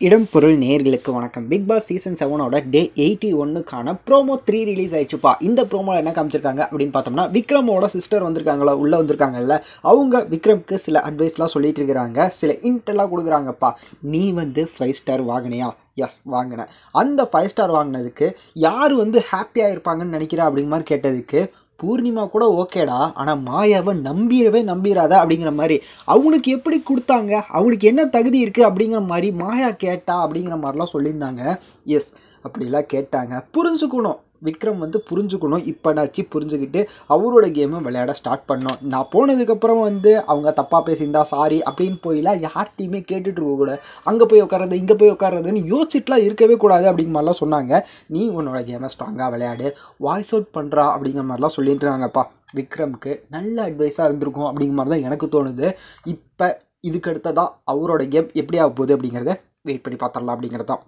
இடம் பொருள் நேர்களுக்கு வணக்கம். பிக் பாஸ் சீசன் 7ஓட டே 81க்கான ப்ரோமோ 3 ரிலீஸ் ஆயிடுச்சுப்பா. இந்த ப்ரோமோவில் என்ன காமிச்சிருக்காங்க அப்படின்னு பார்த்தோம்னா, விக்ரமோட சிஸ்டர் வந்திருக்காங்களா, உள்ளே வந்திருக்காங்கல்ல, அவங்க விக்ரம்க்கு சில அட்வைஸ்லாம் சொல்லிட்டு இருக்கிறாங்க, சில இன்ட்டெல்லாம் கொடுக்குறாங்கப்பா. நீ 5 ஸ்டார் வாங்கினியா? எஸ், வாங்கினேன். அந்த 5 ஸ்டார் வாங்கினதுக்கு யார் ஹாப்பியாக இருப்பாங்கன்னு நினைக்கிறா அப்படிங்கிற மாதிரி கேட்டதுக்கு, பூர்ணிமா கூட ஓகேடா, ஆனால் மாயாவை நம்பிடாத அப்படிங்கிற மாதிரி. அவனுக்கு எப்படி கொடுத்தாங்க, அவனுக்கு என்ன தகுதி இருக்குது அப்படிங்கிற மாதிரி மாயா கேட்டா அப்படிங்கிற மாதிரிலாம் சொல்லியிருந்தாங்க. எஸ், அப்படிலாம் கேட்டாங்க. புரிஞ்சுக்கணும், விக்ரம் புரிஞ்சுக்கணும். இப்போனாச்சு புரிஞ்சுக்கிட்டு அவரோட கேமை விளையாட ஸ்டார்ட் பண்ணோம். நான் போனதுக்கப்புறம் அவங்க தப்பாக பேசியிருந்தா சாரி அப்படின்னு போயிலாம் யார்கிட்டையுமே கேட்டுட்டு இருக்கக்கூடாது. அங்கே போய் உட்கார்றது, இங்கே போய் உட்கார்றதுன்னு யோசிச்சுட்டுலாம் இருக்கவே கூடாது அப்படிங்கிற மாதிரிலாம் சொன்னாங்க. நீ உன்னோட கேமை ஸ்ட்ராங்காக விளையாடு, வாய்ஸ் அவுட் பண்ணுறா அப்படிங்கிற மாதிரிலாம் சொல்லிட்டு இருக்காங்கப்பா. விக்ரம்க்கு நல்ல அட்வைஸாக இருந்திருக்கும் அப்படிங்கிற மாதிரி தான் எனக்கு தோணுது. இப்போ இதுக்கு அடுத்ததாக அவரோட கேம் எப்படி ஆக போகுது அப்படிங்கிறத வெயிட் பண்ணி பார்த்துடலாம் அப்படிங்கிறது தான்.